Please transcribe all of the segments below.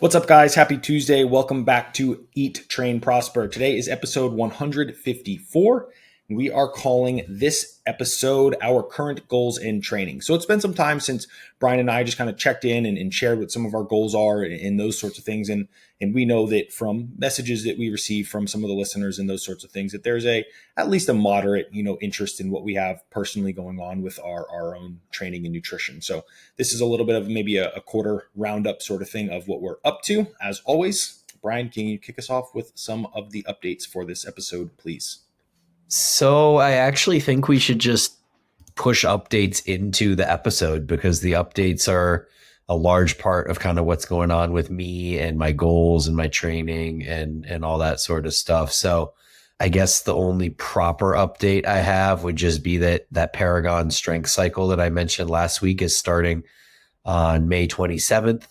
What's up, guys? Happy Tuesday. Welcome back to Eat, Train, Prosper. Today is episode 154. And we are calling this episode Our Current Goals in Training. So it's been some time since Bryan and I just kind of checked in and shared what some of our goals are and those sorts of things. And we know that from messages that we receive from some of the listeners and those sorts of things, that there's at least a moderate, interest in what we have personally going on with our own training and nutrition. So this is a little bit of maybe a quarter roundup sort of thing of what we're up to. As always, Bryan, can you kick us off with some of the updates for this episode, please? So I actually think we should just push updates into the episode because the updates are a large part of kind of what's going on with me and my goals and my training and all that sort of stuff. So I guess the only proper update I have would just be that Paragon strength cycle that I mentioned last week is starting on May 27th.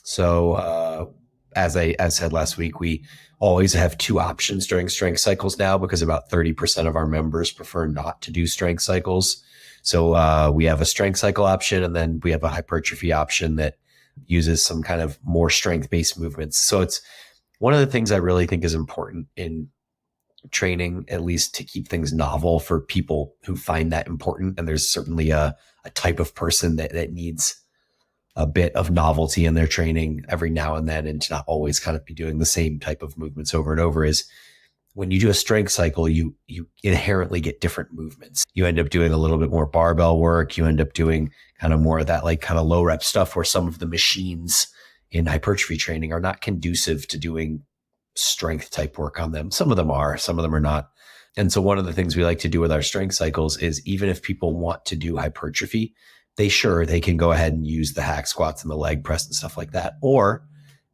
So as I said last week, we always have two options during strength cycles now because about 30% of our members prefer not to do strength cycles. So we have a strength cycle option, and then we have a hypertrophy option that uses some kind of more strength-based movements. So it's one of the things I really think is important in training, at least to keep things novel for people who find that important. And there's certainly a type of person that needs a bit of novelty in their training every now and then, and to not always kind of be doing the same type of movements over and over. Is when you do a strength cycle, you inherently get different movements. You end up doing a little bit more barbell work. You end up doing kind of more of that like kind of low rep stuff where some of the machines in hypertrophy training are not conducive to doing strength type work on them. Some of them are not. And so one of the things we like to do with our strength cycles is even if people want to do hypertrophy, they can go ahead and use the hack squats and the leg press and stuff like that. Or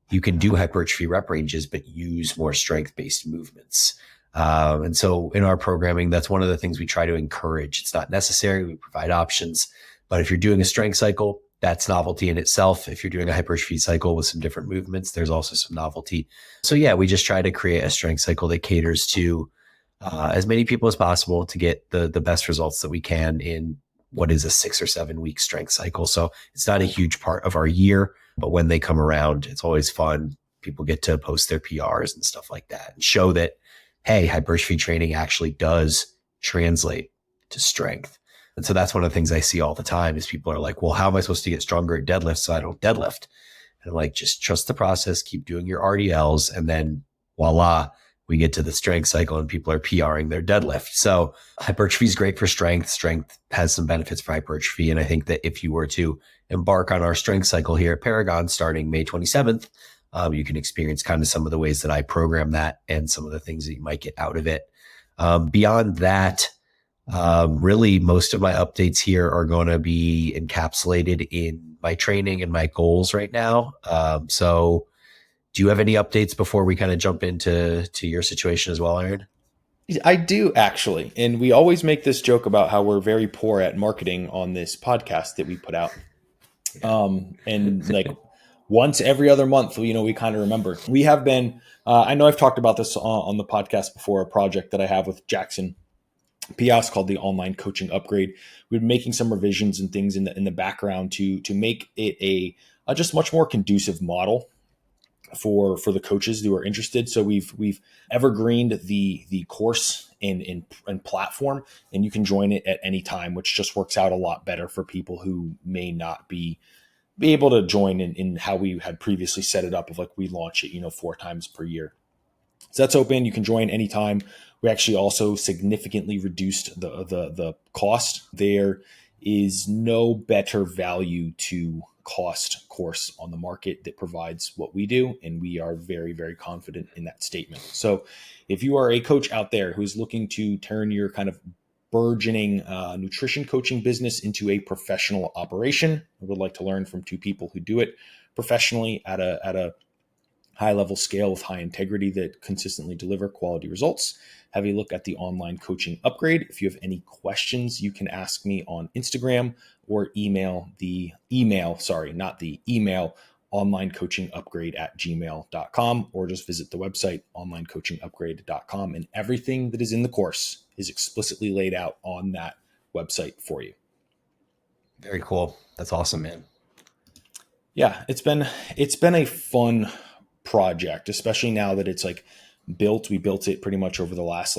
you can do hypertrophy rep ranges, but use more strength-based movements. And so in our programming, that's one of the things we try to encourage. It's not necessary. We provide options. But if you're doing a strength cycle, that's novelty in itself. If you're doing a hypertrophy cycle with some different movements, there's also some novelty. So yeah, we just try to create a strength cycle that caters to as many people as possible to get the best results that we can in what is a 6 or 7 week strength cycle. So it's not a huge part of our year, but when they come around, it's always fun. People get to post their PRs and stuff like that and show that, hey, hypertrophy training actually does translate to strength. And so that's one of the things I see all the time is people are like, well, how am I supposed to get stronger at deadlift so I don't deadlift? And I'm like, just trust the process, keep doing your RDLs, and then voila, we get to the strength cycle and people are PRing their deadlift. So hypertrophy is great for strength. Strength has some benefits for hypertrophy. And I think that if you were to embark on our strength cycle here at Paragon starting May 27th, you can experience kind of some of the ways that I program that and some of the things that you might get out of it. Beyond that, really most of my updates here are going to be encapsulated in my training and my goals right now. So do you have any updates before we kind of jump into your situation as well, Aaron? I do, actually. And we always make this joke about how we're very poor at marketing on this podcast that we put out. And like once every other month, we kind of remember. We have been, I know I've talked about this on the podcast before, a project that I have with Jackson Pias called the Online Coaching Upgrade. We've been making some revisions and things in the background to make it a just much more conducive model for the coaches who are interested. So we've evergreened the course and platform, and you can join it at any time, which just works out a lot better for people who may not be able to join in how we had previously set it up of like we launch it 4 times per year. So that's open. You can join anytime. We actually also significantly reduced the cost. There is no better value to cost course on the market that provides what we do. And we are very, very confident in that statement. So if you are a coach out there who's looking to turn your kind of burgeoning nutrition coaching business into a professional operation, I would like to learn from 2 people who do it professionally at a high level scale with high integrity that consistently deliver quality results, have a look at the Online Coaching Upgrade. If you have any questions, you can ask me on Instagram or email onlinecoachingupgrade@gmail.com, or just visit the website onlinecoachingupgrade.com, and everything that is in the course is explicitly laid out on that website for you. Very cool. That's awesome, man. Yeah, it's been a fun project, especially now that it's like built. We built it pretty much over the last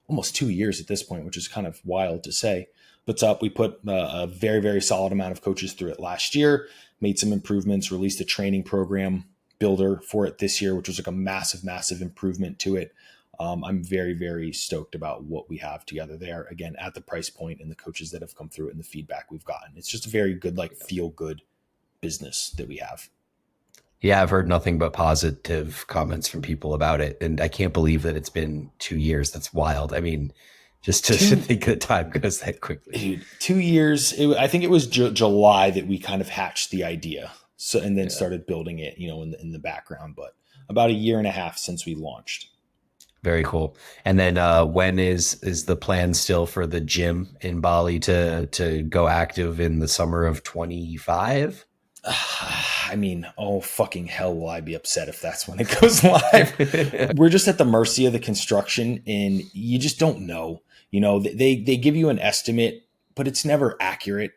almost 2 years at this point, which is kind of wild to say. But it's up. We put a very, very solid amount of coaches through it last year, made some improvements, released a training program builder for it this year, which was like a massive, massive improvement to it. I'm very, very stoked about what we have together there. Again, at the price point and the coaches that have come through it and the feedback we've gotten. It's just a very good, like feel good business that we have. Yeah, I've heard nothing but positive comments from people about it. And I can't believe that it's been 2 years. That's wild. I mean, just to think that time goes that quickly. Dude, 2 years. I think it was July that we kind of hatched the idea. So, and then started building it, in the background, but about a year and a half since we launched. Very cool. And then when is the plan still for the gym in Bali to go active in the summer of 25? Oh fucking hell, will I be upset if that's when it goes live? We're just at the mercy of the construction, and you just don't know. They give you an estimate, but it's never accurate,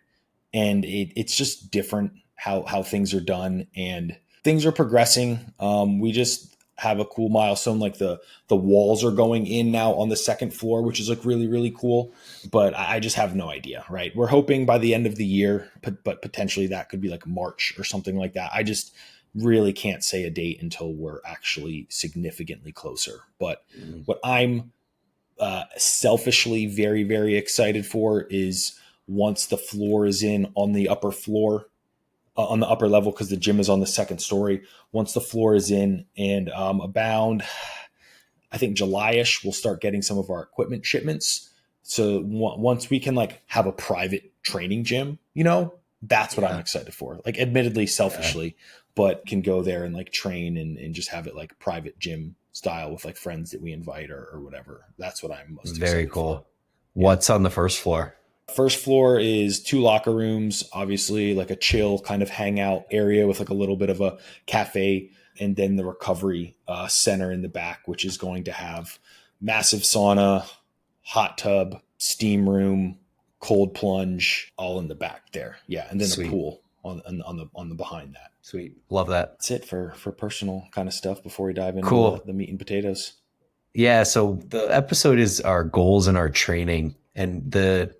and it's just different how things are done, and things are progressing. We just have a cool milestone, like the walls are going in now on the second floor, which is like really, really cool. But I just have no idea, right? We're hoping by the end of the year, but potentially that could be like March or something like that. I just really can't say a date until we're actually significantly closer. But what I'm selfishly very, very excited for is once the floor is in on the upper floor, on the upper level, because the gym is on the second story. Once the floor is in, and about, I think July-ish, we'll start getting some of our equipment shipments. So once we can like have a private training gym, that's what I'm excited for. Like, admittedly, selfishly, but can go there and like train and just have it like private gym style with like friends that we invite or whatever. That's what I'm most excited Very cool. for. What's on the first floor? First floor is 2 locker rooms, obviously like a chill kind of hangout area with like a little bit of a cafe, and then the recovery center in the back, which is going to have massive sauna, hot tub, steam room, cold plunge, all in the back there. Yeah, and then Sweet. a pool on the behind that. Sweet, love that. That's it for personal kind of stuff before we dive into Cool. the meat and potatoes. Yeah, so the episode is our goals and our training, and the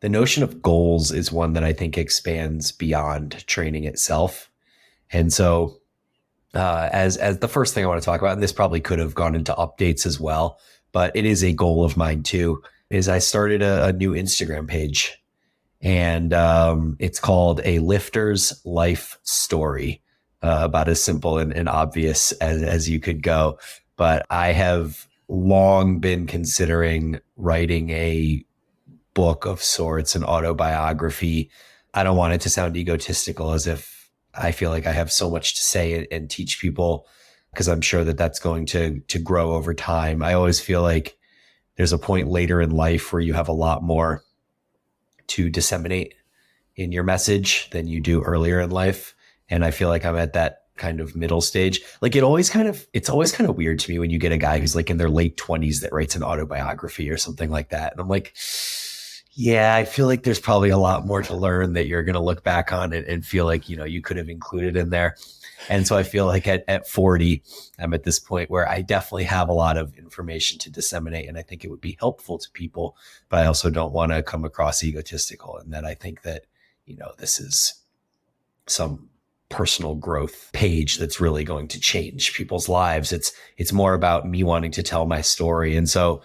notion of goals is one that I think expands beyond training itself. And so as the first thing I want to talk about, and this probably could have gone into updates as well, but it is a goal of mine too, is I started a new Instagram page, and it's called A Lifter's Life Story, about as simple and obvious as you could go. But I have long been considering writing a book of sorts, an autobiography. I don't want it to sound egotistical, as if I feel like I have so much to say and teach people, because I'm sure that that's going to grow over time. I always feel like there's a point later in life where you have a lot more to disseminate in your message than you do earlier in life. And I feel like I'm at that kind of middle stage. Like it's always kind of weird to me when you get a guy who's like in their late 20s that writes an autobiography or something like that. And I'm like, yeah, I feel like there's probably a lot more to learn that you're going to look back on and feel like, you could have included in there. And so I feel like at 40, I'm at this point where I definitely have a lot of information to disseminate, and I think it would be helpful to people, but I also don't want to come across egotistical, and that I think that, this is some personal growth page that's really going to change people's lives. It's more about me wanting to tell my story. And so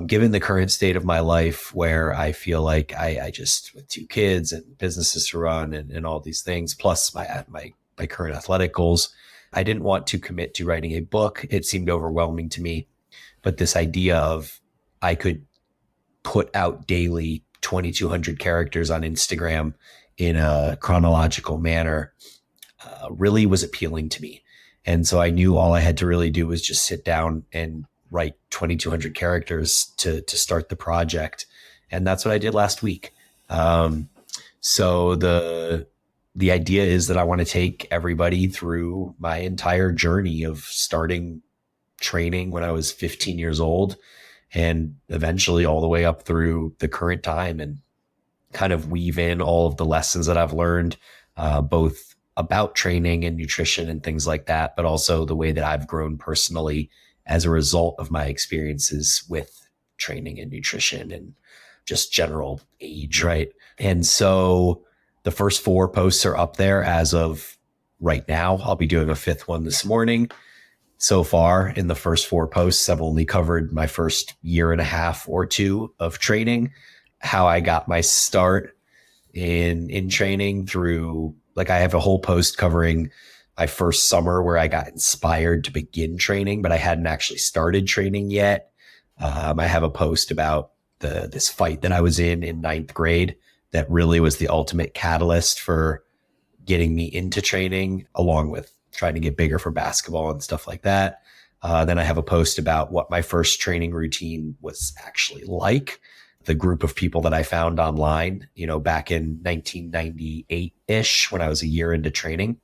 given the current state of my life, where I feel like I just, with 2 kids and businesses to run and all these things, plus my current athletic goals, I didn't want to commit to writing a book. It seemed overwhelming to me. But this idea of I could put out daily 2,200 characters on Instagram in a chronological manner really was appealing to me. And so I knew all I had to really do was just sit down and write 2,200 characters to start the project. And that's what I did last week. So the idea is that I want to take everybody through my entire journey of starting training when I was 15 years old, and eventually all the way up through the current time, and kind of weave in all of the lessons that I've learned, both about training and nutrition and things like that, but also the way that I've grown personally as a result of my experiences with training and nutrition and just general age, right? And so the first 4 posts are up there as of right now. I'll be doing a 5th one this morning. So far in the first 4 posts, I've only covered my first year and a half or 2 of training, how I got my start in training through, like, I have a whole post covering my first summer where I got inspired to begin training, but I hadn't actually started training yet. I have a post about this fight that I was in ninth grade that really was the ultimate catalyst for getting me into training, along with trying to get bigger for basketball and stuff like that. Then I have a post about what my first training routine was actually like, the group of people that I found online, back in 1998-ish, when I was a year into training.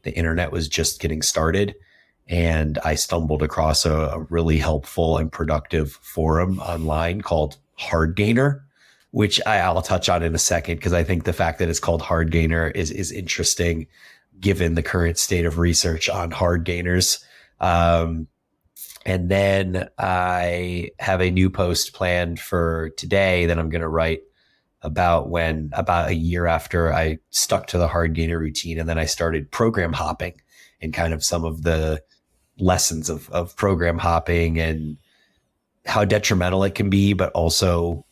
The internet was just getting started, and I stumbled across a really helpful and productive forum online called Hard Gainer, which I'll touch on in a second, because I think the fact that it's called Hard Gainer is interesting given the current state of research on hard gainers. And then I have a new post planned for today that I'm going to write about a year after I stuck to the hard gainer routine, and then I started program hopping, and kind of some of the lessons of program hopping and how detrimental it can be, but also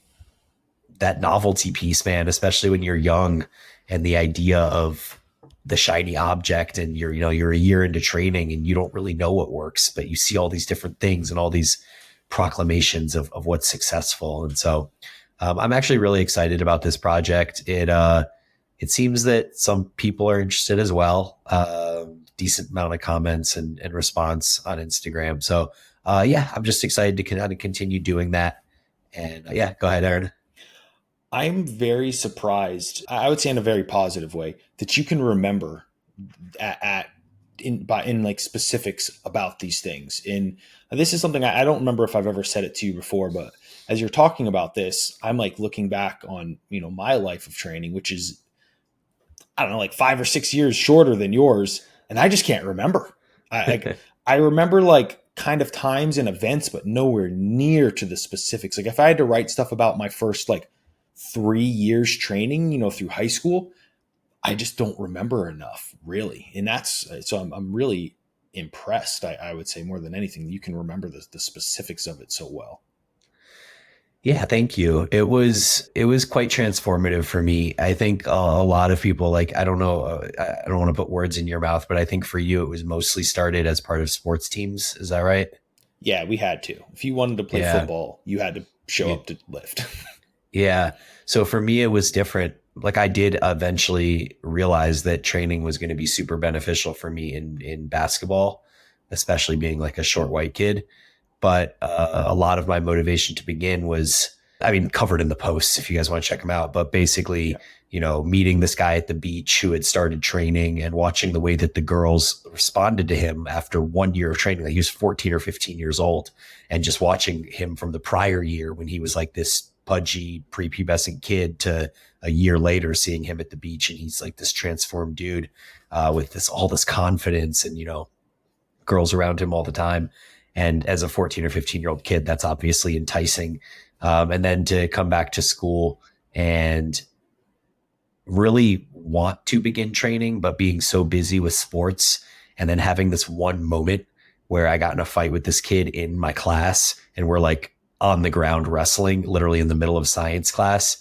that novelty piece, man, especially when you're young, and the idea of the shiny object, and you're a year into training and you don't really know what works, but you see all these different things and all these proclamations of what's successful. And so I'm actually really excited about this project. It seems that some people are interested as well. Decent amount of comments and response on Instagram. So I'm just excited to kind of continue doing that. And go ahead, Aaron. I'm very surprised, I would say in a very positive way, that you can remember in like specifics about these things. And this is something I don't remember if I've ever said it to you before, but as you're talking about this, I'm like looking back on, my life of training, which is, I don't know, like 5 or 6 years shorter than yours. And I just can't remember. I remember like kind of times and events, but nowhere near to the specifics. Like if I had to write stuff about my first like 3 years training, through high school, I just don't remember enough, really. And so I'm really impressed. I would say more than anything, you can remember the specifics of it so well. Yeah, thank you. It was quite transformative for me. I think a lot of people, like, I don't know, I don't want to put words in your mouth, but I think for you, it was mostly started as part of sports teams. Is that right? Yeah, we had to. If you wanted to play football, you had to show up to lift. Yeah. So for me, it was different. Like, I did eventually realize that training was going to be super beneficial for me in basketball, especially being like a short white kid. But a lot of my motivation to begin was, covered in the posts if you guys want to check them out. But basically, meeting this guy at the beach who had started training and watching the way that the girls responded to him after 1 year of training. Like, he was 14 or 15 years old, and just watching him from the prior year when he was like this pudgy prepubescent kid to a year later seeing him at the beach, and he's like this transformed dude with all this confidence, and girls around him all the time. And as a 14 or 15-year-old kid, that's obviously enticing. And then to come back to school and really want to begin training, but being so busy with sports, and then having this one moment where I got in a fight with this kid in my class, and we're like on the ground wrestling, literally in the middle of science class,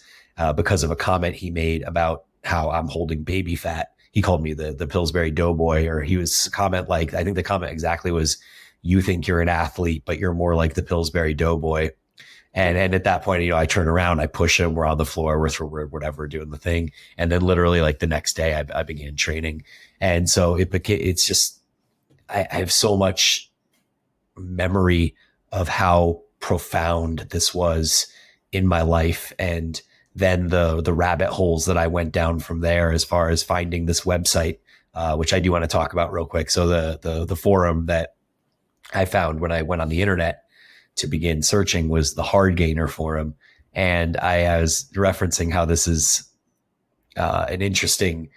because of a comment he made about how I'm holding baby fat. He called me the Pillsbury Doughboy, or he was comment like, I think the comment exactly was, "You think you're an athlete, but you're more like the Pillsbury Doughboy." And at that point, I turn around, I push him, we're on the floor, we're whatever, doing the thing. And then literally like the next day I began training. And so it's just, I have so much memory of how profound this was in my life. And then the rabbit holes that I went down from there, as far as finding this website, which I do want to talk about real quick. So the forum that I found when I went on the internet to begin searching was the Hard Gainer forum. And I was referencing how this is an interesting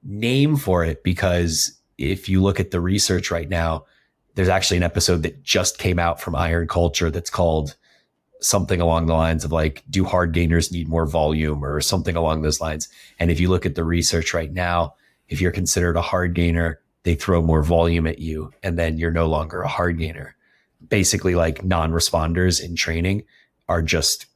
name for it, because if you look at the research right now, there's actually an episode that just came out from Iron Culture that's called something along the lines of like, do hard gainers need more volume, or something along those lines. And if you look at the research right now, if you're considered a hard gainer, they throw more volume at you, and then you're no longer a hard gainer. Basically, like non-responders in training are just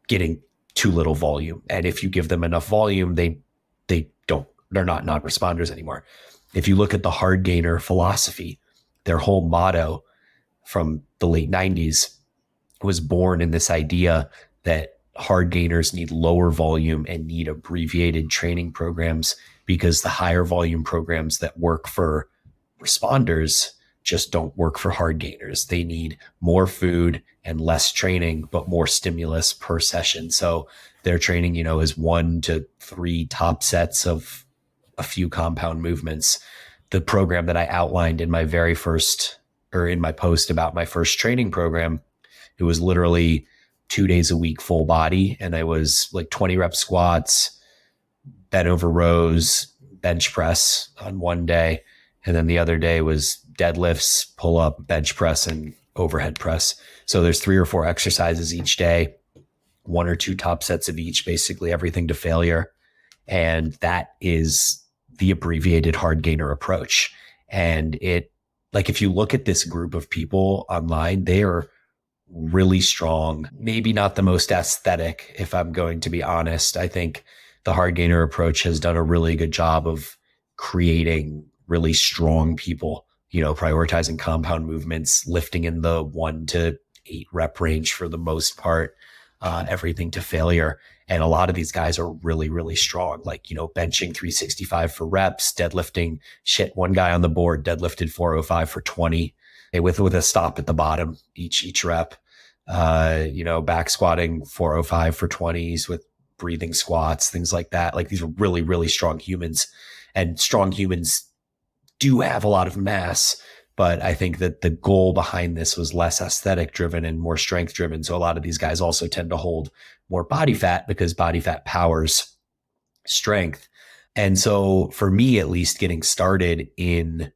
getting too little volume. And if you give them enough volume, they're not non-responders anymore. If you look at the hard gainer philosophy, their whole motto from the late 90s was born in this idea that hard gainers need lower volume and need abbreviated training programs, because the higher volume programs that work for responders just don't work for hard gainers. They need more food and less training, but more stimulus per session. So their training, is 1 to 3 top sets of a few compound movements. The program that I outlined in my very first, or in my post about my first training program, it was literally 2 days a week, full body. And I was like 20 rep squats, bent over rows, bench press on one day. And then the other day was deadlifts, pull up, bench press, and overhead press. So there's 3 or 4 exercises each day, 1 or 2 top sets of each, basically everything to failure. And that is the abbreviated hard gainer approach. And if you look at this group of people online, they are really strong, maybe not the most aesthetic, if I'm going to be honest. I think the hard gainer approach has done a really good job of creating really strong people, prioritizing compound movements, lifting in the 1 to 8 rep range for the most part, everything to failure. And a lot of these guys are really, really strong, like, benching 365 for reps, deadlifting one guy on the board deadlifted 405 for 20 with a stop at the bottom each rep, back squatting 405 for 20s with breathing squats, things like that. Like, these are really, really strong humans, and strong humans do have a lot of mass. But I think that the goal behind this was less aesthetic driven and more strength driven. So a lot of these guys also tend to hold more body fat, because body fat powers strength. And so for me, at least, getting started in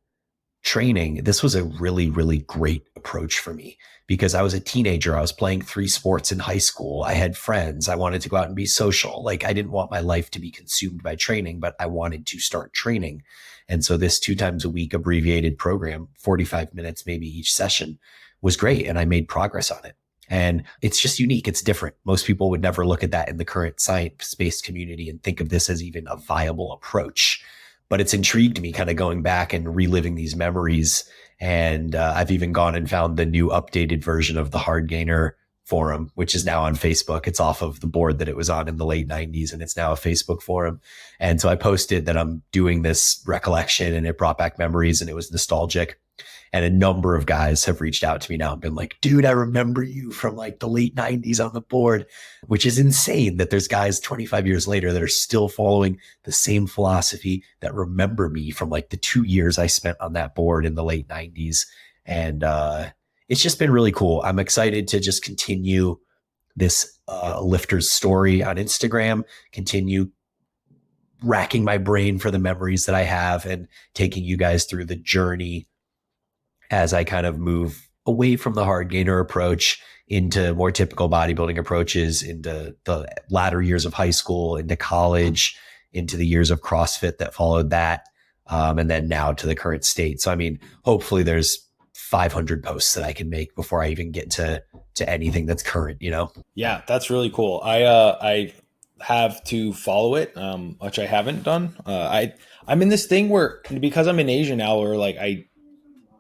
training, this was a really, really great approach for me, because I was a teenager. I was playing 3 sports in high school. I had friends. I wanted to go out and be social. Like, I didn't want my life to be consumed by training, but I wanted to start training. And so this 2 times a week abbreviated program, 45 minutes maybe each session, was great. And I made progress on it. And it's just unique. It's different. Most people would never look at that in the current science-based community and think of this as even a viable approach. But it's intrigued me, kind of going back and reliving these memories. And I've even gone and found the new updated version of the Hard Gainer forum, which is now on Facebook. It's off of the board that it was on in the late 90s, and it's now a Facebook forum. And so I posted that I'm doing this recollection, and it brought back memories, and it was nostalgic. And a number of guys have reached out to me now and been like, dude, I remember you from like the late 90s on the board, which is insane that there's guys 25 years later that are still following the same philosophy, that remember me from like the 2 years I spent on that board in the late 90s. And it's just been really cool. I'm excited to just continue this lifter's story on Instagram, continue racking my brain for the memories that I have, and taking you guys through the journey as I kind of move away from the hard gainer approach into more typical bodybuilding approaches, into the latter years of high school, into college, into the years of CrossFit that followed that, and then now to the current state. So, I mean, hopefully there's 500 posts that I can make before I even get to anything that's current, Yeah, that's really cool. I have to follow it, which I haven't done. I'm in this thing where, because I'm in Asia now, where like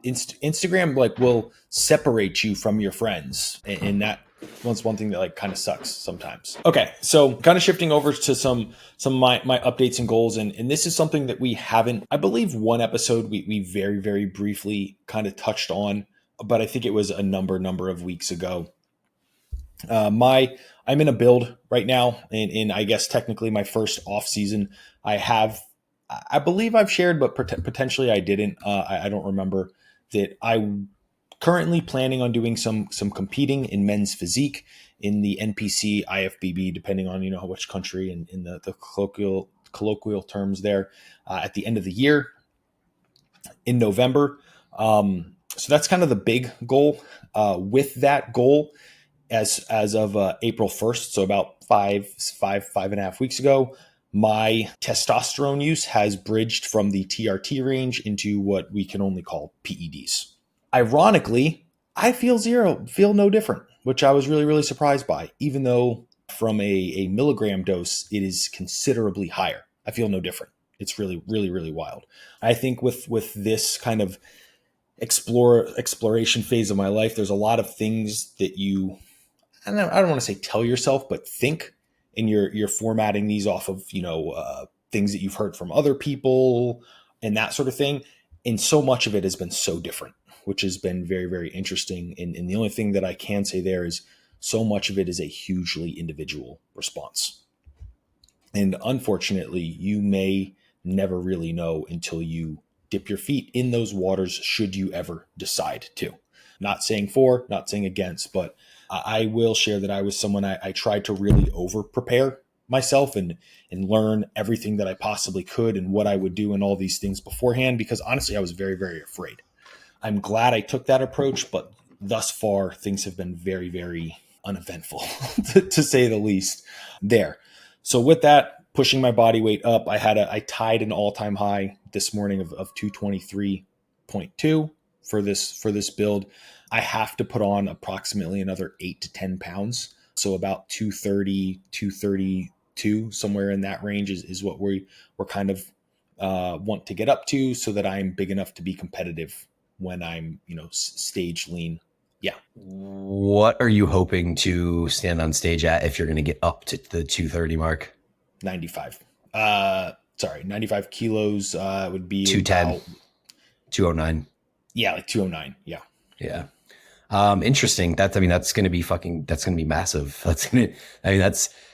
Instagram like will separate you from your friends, and that one's one thing that like kind of sucks sometimes. Okay, so kind of shifting over to some of my updates and goals, and this is something that we haven't, I believe one episode we very, very briefly kind of touched on, but I think it was a number of weeks ago. I'm in a build right now, in I guess technically my first off season. I believe I've shared, but potentially I didn't. I don't remember that. I'm currently planning on doing some competing in men's physique in the NPC IFBB, depending on which country and in the colloquial terms there, at the end of the year in November. So that's kind of the big goal. With that goal, as of April 1st, so about five and a half weeks ago, my testosterone use has bridged from the TRT range into what we can only call PEDs. Ironically, I feel no different, which I was really, really surprised by, even though from a milligram dose, it is considerably higher. I feel no different. It's really, really, really wild. I think with this kind of exploration phase of my life, there's a lot of things that I don't want to say tell yourself, but think, and you're formatting these off of, things that you've heard from other people and that sort of thing. And so much of it has been so different, which has been very, very interesting. And the only thing that I can say there is so much of it is a hugely individual response. And unfortunately, you may never really know until you dip your feet in those waters, should you ever decide to. Not saying for, not saying against, but I will share that I was someone I tried to really over prepare myself and learn everything that I possibly could and what I would do and all these things beforehand, because honestly, I was very, very afraid. I'm glad I took that approach, but thus far, things have been very, very uneventful, to say the least there. So with that, pushing my body weight up, I tied an all-time high this morning of 223.2 for this build. I have to put on approximately another 8 to 10 pounds. So about 230, 232, somewhere in that range is what we're kind of want to get up to, so that I'm big enough to be competitive when I'm, stage lean. Yeah. What are you hoping to stand on stage at if you're going to get up to the 230 mark? 95. 95 kilos would be 210, about 209. Yeah, like 209. Yeah. Yeah. Interesting. That's going to be massive.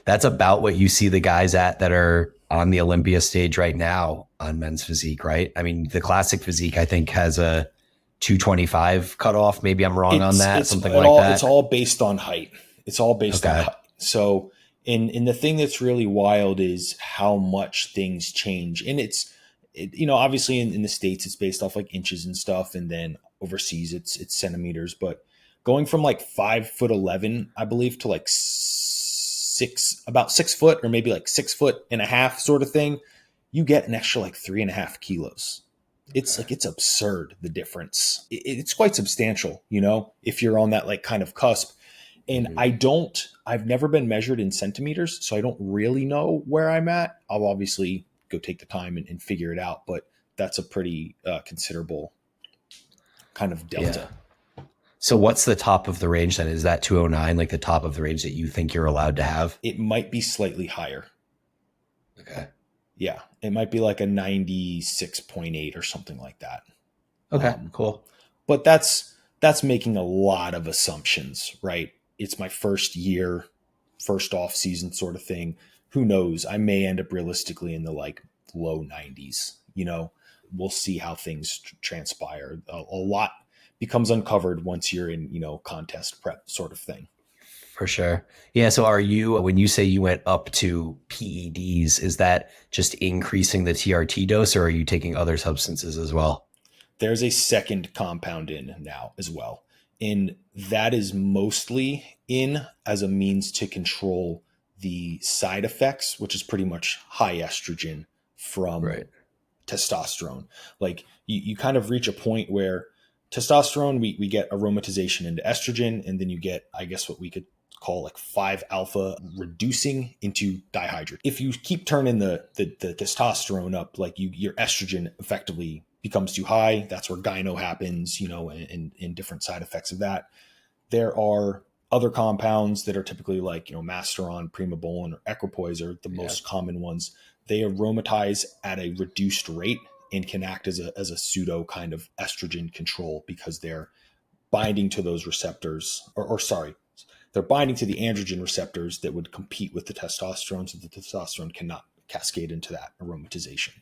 That's about what you see the guys at that are on the Olympia stage right now on men's physique, right? I mean, the classic physique, I think, has a 225 cutoff. Maybe I'm wrong on that. Something like that. It's all based on height. On height. So, and the thing that's really wild is how much things change. And obviously in the States, it's based off like inches and stuff. And then overseas, it's centimeters. But going from like 5'11", I believe, to like about 6 foot, or maybe like 6.5 sort of thing, you get an extra like 3.5 kilos. It's like, it's absurd, the difference. It's quite substantial, if you're on that like kind of cusp. And I've never been measured in centimeters, so I don't really know where I'm at. I'll obviously go take the time and figure it out, but that's a pretty considerable kind of delta. Yeah. So what's the top of the range then? Is that 209, like the top of the range that you think you're allowed to have? It might be slightly higher. Okay. Yeah. It might be like a 96.8 or something like that. Okay, cool. But that's making a lot of assumptions, right? It's my first year, first off season sort of thing. Who knows? I may end up realistically in the like low 90s. We'll see how things transpire. A lot becomes uncovered once you're in, contest prep sort of thing. For sure. Yeah. So when you say you went up to PEDs, is that just increasing the TRT dose, or are you taking other substances as well? There's a second compound in now as well. And that is mostly in as a means to control the side effects, which is pretty much high estrogen from testosterone. Like you kind of reach a point where testosterone, we get aromatization into estrogen, and then you get, I guess, what we could call like 5-alpha reducing into dihydrogen. If you keep turning the testosterone up, like your estrogen effectively becomes too high. That's where gyno happens, and different side effects of that. There are other compounds that are typically like, Masteron, Primobolan, or Equipoise are the most common ones. They aromatize at a reduced rate and can act as a pseudo kind of estrogen control, because they're binding to those receptors, they're binding to the androgen receptors that would compete with the testosterone, so the testosterone cannot cascade into that aromatization.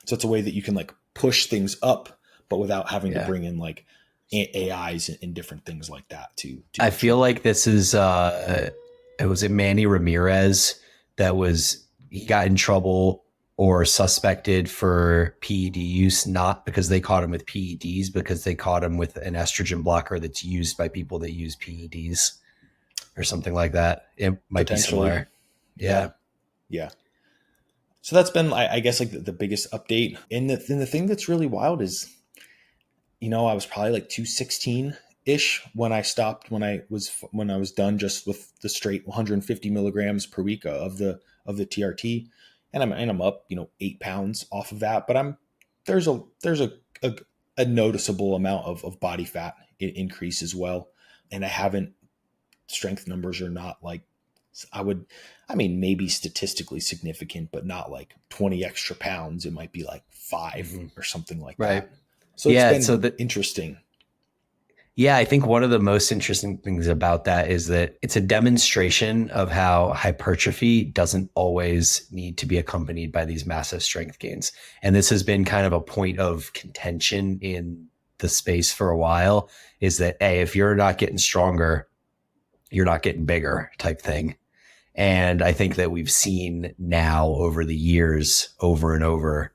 So it's a way that you can like push things up, but without having to bring in like AIs and different things like that I feel like this is it was Manny Ramirez he got in trouble or suspected for PED use, not because they caught him with PEDs, because they caught him with an estrogen blocker that's used by people that use PEDs or something like that. It might be Potentially. similar. Yeah. Yeah. Yeah. So that's been, I guess, like the biggest update. And the thing that's really wild is, I was probably like 216 ish when I stopped, when I was done just with the straight 150 milligrams per week of the TRT. And I'm up, 8 pounds off of that, but there's a noticeable amount of body fat increase as well. And I haven't, strength numbers are not like, maybe statistically significant, but not like 20 extra pounds. It might be like 5 Mm-hmm. or something like Right. that. So it's Yeah. So been that, interesting. yeah, I think one of the most interesting things about that is that it's a demonstration of how hypertrophy doesn't always need to be accompanied by these massive strength gains. And this has been kind of a point of contention in the space for a while, is that, hey, if you're not getting stronger, you're not getting bigger type thing. And I think that we've seen now over the years, over and over,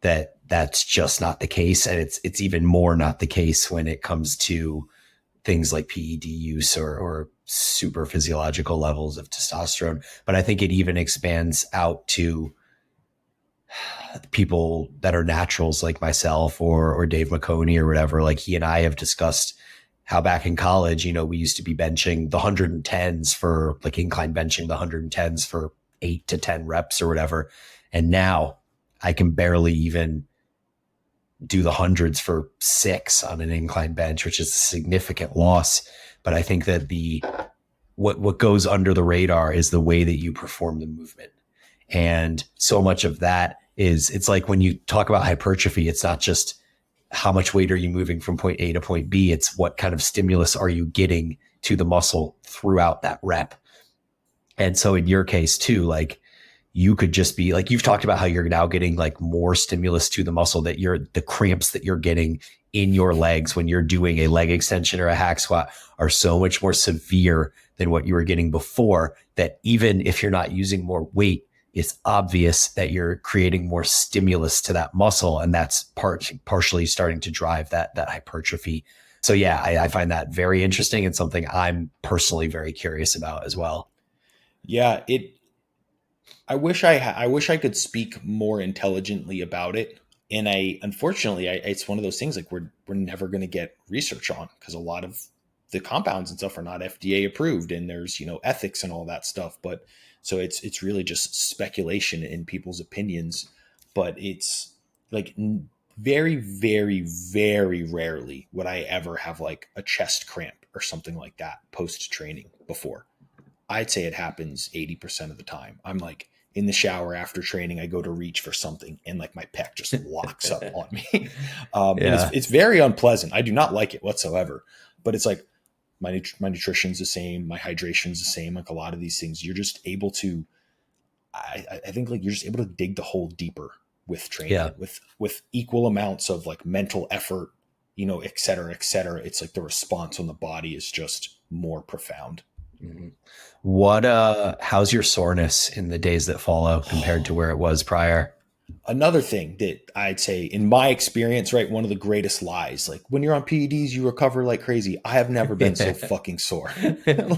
that that's just not the case. And it's even more not the case when it comes to things like PED use or super physiological levels of testosterone. But I think it even expands out to people that are naturals like myself or Dave McConey or whatever. Like he and I have discussed how back in college, we used to be benching the 110s for like incline benching the 110s for 8 to 10 reps or whatever. And now I can barely even do the hundreds for 6 on an incline bench, which is a significant loss. But I think that what goes under the radar is the way that you perform the movement. And so much of that is, it's like when you talk about hypertrophy, it's not just how much weight are you moving from point A to point B, it's what kind of stimulus are you getting to the muscle throughout that rep. And so in your case too, like you could just be like, you've talked about how you're now getting like more stimulus to the muscle, that the cramps that you're getting in your legs when you're doing a leg extension or a hack squat are so much more severe than what you were getting before, that even if you're not using more weight, it's obvious that you're creating more stimulus to that muscle. And that's partially starting to drive that hypertrophy. So yeah, I find that very interesting and something I'm personally very curious about as well. Yeah, I wish I could speak more intelligently about it. And unfortunately, it's one of those things like we're never going to get research on, because a lot of the compounds and stuff are not FDA approved, and there's, ethics and all that stuff. But so it's really just speculation in people's opinions. But it's like very, very, very rarely would I ever have like a chest cramp or something like that post training before. I'd say it happens 80% of the time. I'm like in the shower after training, I go to reach for something and like my pec just locks up on me. And it's, Yeah. it's very unpleasant. I do not like it whatsoever, but it's like my nutrition's the same. My hydration's the same. Like a lot of these things, you're just able to, I think like you're just able to dig the hole deeper with training, Yeah. with equal amounts of like mental effort, et cetera, et cetera. It's like the response on the body is just more profound. Mhm. How's your soreness in the days that follow compared to where it was prior? Another thing that I'd say, in my experience, right, one of the greatest lies, like when you're on PEDs, you recover like crazy. I have never been so fucking sore,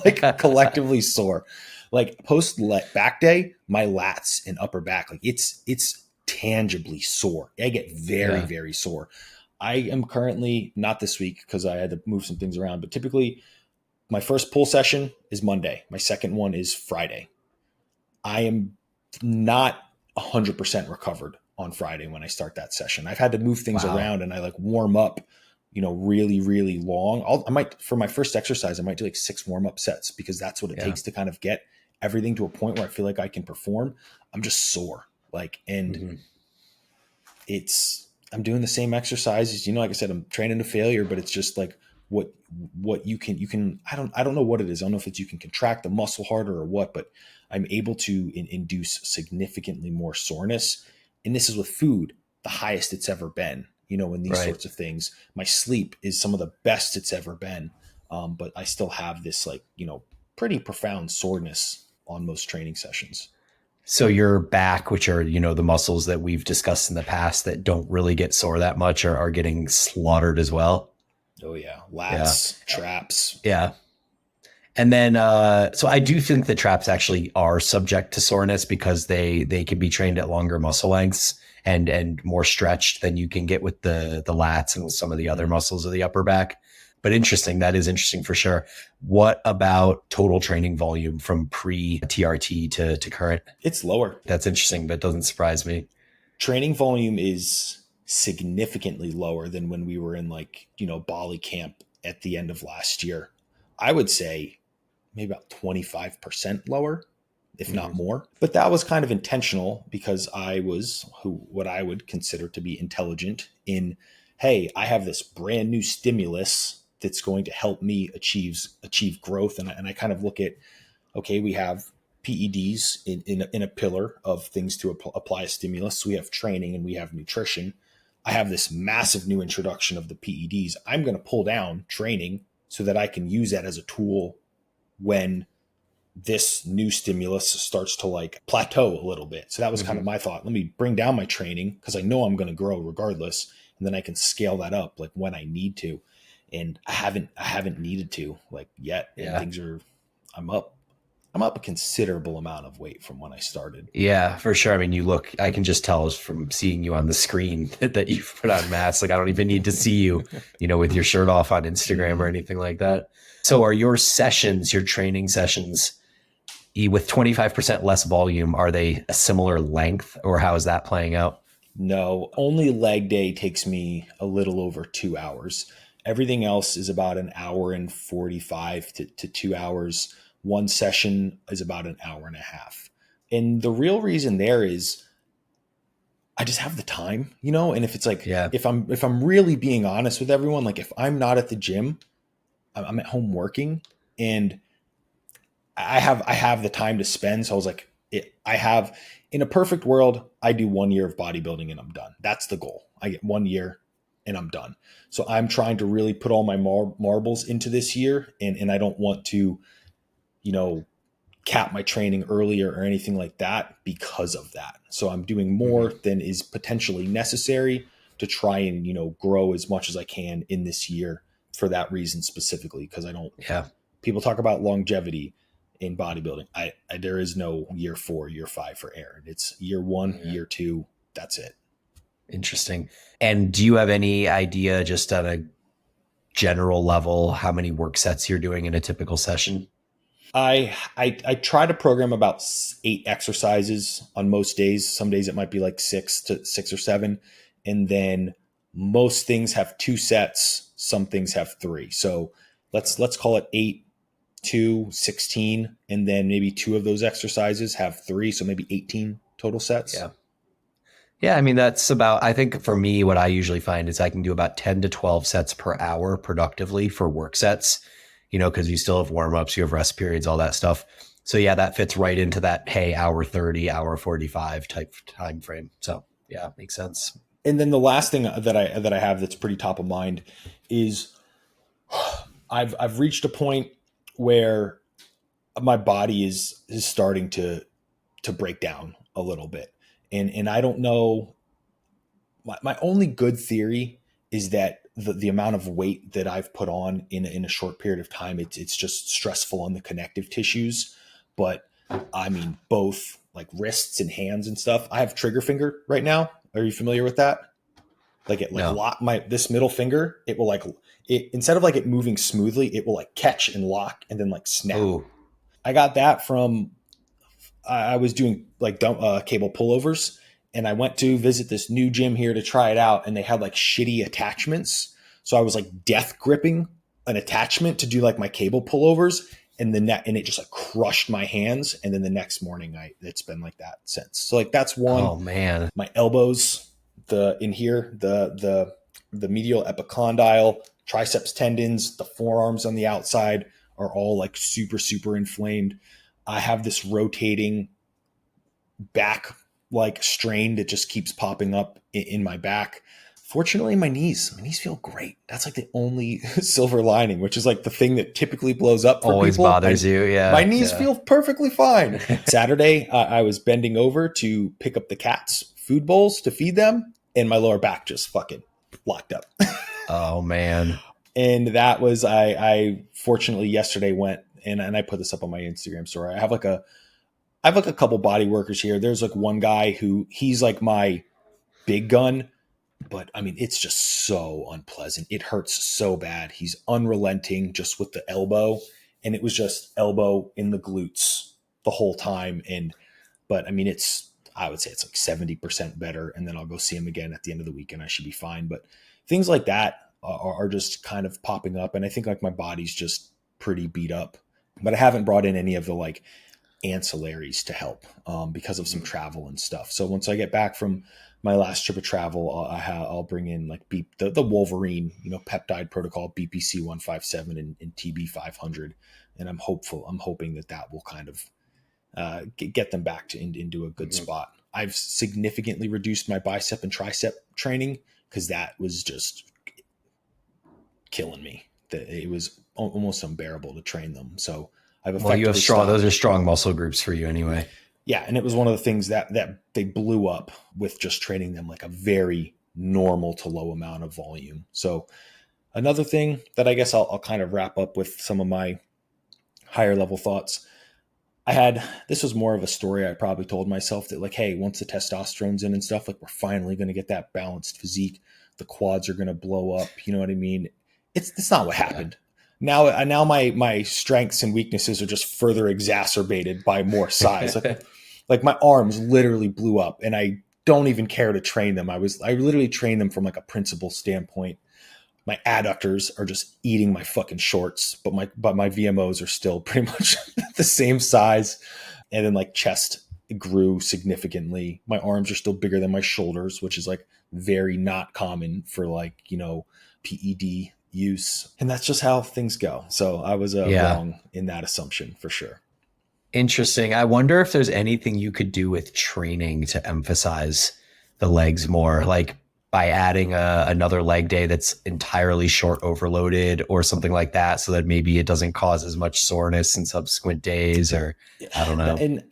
like collectively sore. Like post back day, my lats and upper back, like it's tangibly sore. I get very, Yeah. very sore. I am currently, not this week because I had to move some things around, but typically my first pull session is Monday. My second one is Friday. I am not 100% recovered on Friday when I start that session. I've had to move things Wow. around and I like warm up, really, really long. I might, for my first exercise, I might do like 6 warm up sets, because that's what it Yeah. takes to kind of get everything to a point where I feel like I can perform. I'm just sore. And Hmm. I'm doing the same exercises, like I said, I'm training to failure, but it's just like what you can, I don't know what it is. I don't know if it's, you can contract the muscle harder or what, but I'm able to induce significantly more soreness. And this is with food, the highest it's ever been, in these Right. sorts of things. My sleep is some of the best it's ever been. But I still have this like, pretty profound soreness on most training sessions. So your back, which are, the muscles that we've discussed in the past that don't really get sore that much are getting slaughtered as well. Oh yeah, Yeah. lats, traps. Yeah. And then, so I do think the traps actually are subject to soreness because they can be trained at longer muscle lengths and more stretched than you can get with the lats and with some of the other muscles of the upper back. But interesting, that is interesting for sure. What about total training volume from pre TRT to current? It's lower. That's interesting, but doesn't surprise me. Training volume is significantly lower than when we were in Bali camp at the end of last year. I would say maybe about 25% lower, if not more. But that was kind of intentional because I was what I would consider to be intelligent in, hey, I have this brand new stimulus that's going to help me achieve growth. And I kind of look at, okay, we have PEDs in a pillar of things to apply a stimulus. So we have training and we have nutrition. I have this massive new introduction of the PEDs. I'm going to pull down training so that I can use that as a tool when this new stimulus starts to plateau a little bit. So that was kind of my thought. Let me bring down my training because I know I'm going to grow regardless. And then I can scale that up when I need to. And I haven't needed to yet. And things are, I'm up a considerable amount of weight from when I started. Yeah, for sure. I mean, I can just tell from seeing you on the screen that you've put on mass. I don't even need to see you, with your shirt off on Instagram or anything like that. So are your sessions, your training sessions with 25% less volume, are they a similar length or how is that playing out? No, only leg day takes me a little over 2 hours. Everything else is about an hour and 45 to 2 hours. One session is about an hour and a half. And the real reason there is I just have the time, and if it's if I'm really being honest with everyone, if I'm not at the gym, I'm at home working and I have the time to spend. So I was in a perfect world, I do 1 year of bodybuilding and I'm done. That's the goal. I get 1 year and I'm done. So I'm trying to really put all my marbles into this year. And I don't want to, cap my training earlier or anything like that because of that. So I'm doing more than is potentially necessary to try and, grow as much as I can in this year for that reason specifically. Because people talk about longevity in bodybuilding. There is no year 4, year 5 for Aaron. It's year 1, year 2. That's it. Interesting. And do you have any idea just on a general level, how many work sets you're doing in a typical session? I try to program about 8 exercises on most days. Some days it might be 6 or 7. And then most things have 2 sets. Some things have 3. So let's call it 8, 2, 16. And then maybe 2 of those exercises have 3. So maybe 18 total sets. Yeah. Yeah. I mean, that's about, I think for me, what I usually find is I can do about 10 to 12 sets per hour productively for work sets, because you still have warm-ups, you have rest periods, all that stuff. So yeah, that fits right into that, hey, hour 30, hour 45 type time frame. So yeah, makes sense. And then the last thing that I have that's pretty top of mind is I've reached a point where my body is starting to break down a little bit. And I don't know, my only good theory is that the amount of weight that I've put on in a short period of time, it's just stressful on the connective tissues. But I mean, both wrists and hands and stuff. I have trigger finger right now. Are you familiar with that? No. Lock this middle finger. It will instead of it moving smoothly, it will catch and lock and then snap. Ooh. I got that from, I was doing cable pullovers and I went to visit this new gym here to try it out. And they had shitty attachments. So I was death gripping an attachment to do my cable pullovers and and it just crushed my hands. And then the next morning it's been like that since. So that's one. Oh man. My elbows, the medial epicondyle, triceps tendons, the forearms on the outside are all super, super inflamed. I have this rotating back strain that just keeps popping up in my back. Fortunately, my knees feel great. That's like the only silver lining, which is like the thing that typically blows up for Always people. bothers you. My Yeah. knees Yeah. feel perfectly fine. Saturday, I was bending over to pick up the cats' food bowls to feed them, and my lower back just fucking locked up. Oh man. And that was, I fortunately yesterday went and I put this up on my Instagram story. I have like a couple body workers here. There's like one guy who he's like my big gun, but I mean, it's just so unpleasant. It hurts so bad. He's unrelenting just with the elbow, and it was just elbow in the glutes the whole time. But I mean, I would say it's like 70% better. And then I'll go see him again at the end of the week and I should be fine. But things like that are just kind of popping up. And I think like my body's just pretty beat up, but I haven't brought in any of the like ancillaries to help because of some travel and stuff. So once I get back from my last trip of travel, I'll bring in like the Wolverine, peptide protocol, BPC 157 and TB 500. And I'm hoping that will kind of get them back into a good spot. I've significantly reduced my bicep and tricep training because that was just killing me. It was almost unbearable to train them. So I've effectively you have strong. Those are strong muscle groups for you anyway. Yeah, and it was one of the things that they blew up with just training them like a very normal to low amount of volume. So another thing that I guess I'll kind of wrap up with some of my higher level thoughts. This was more of a story I probably told myself that like, hey, once the testosterone's in and stuff, like we're finally going to get that balanced physique. The quads are going to blow up. You know what I mean? It's not what happened. Yeah. Now my strengths and weaknesses are just further exacerbated by more size. Like my arms literally blew up and I don't even care to train them. I literally trained them from like a principle standpoint. My adductors are just eating my fucking shorts, but my VMOs are still pretty much the same size. And then like chest grew significantly. My arms are still bigger than my shoulders, which is like very not common for like, PED use. And that's just how things go. So I was wrong in that assumption for sure. Interesting. I wonder if there's anything you could do with training to emphasize the legs more, like by adding another leg day that's entirely short overloaded or something like that, so that maybe it doesn't cause as much soreness in subsequent days, or I don't know. And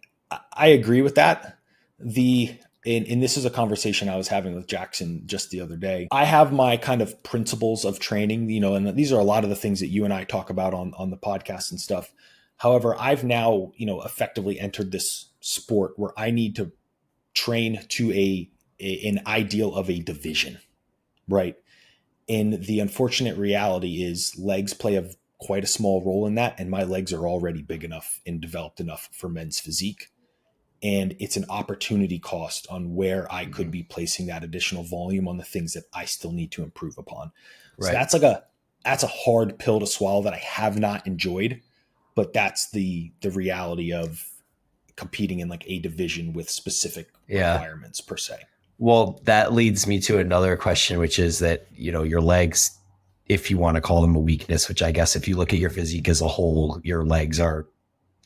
I agree with that. And this is a conversation I was having with Jackson just the other day. I have my kind of principles of training, and these are a lot of the things that you and I talk about on the podcast and stuff. However, I've now, effectively entered this sport where I need to train to an ideal of a division, right? And the unfortunate reality is legs play quite a small role in that. And my legs are already big enough and developed enough for men's physique. And it's an opportunity cost on where I could be placing that additional volume on the things that I still need to improve upon. So that's a hard pill to swallow that I have not enjoyed, but that's the reality of competing in like a division with specific requirements per se. Well, that leads me to another question, which is that, your legs, if you want to call them a weakness, which I guess if you look at your physique as a whole, your legs are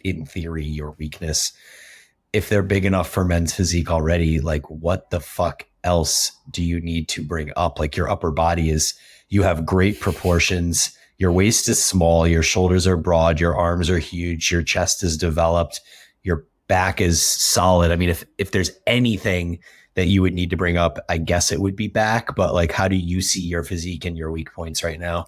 in theory your weakness. If they're big enough for men's physique already, like what the fuck else do you need to bring up? Like your upper body you have great proportions. Your waist is small. Your shoulders are broad. Your arms are huge. Your chest is developed. Your back is solid. I mean, if there's anything that you would need to bring up, I guess it would be back. But like, how do you see your physique and your weak points right now?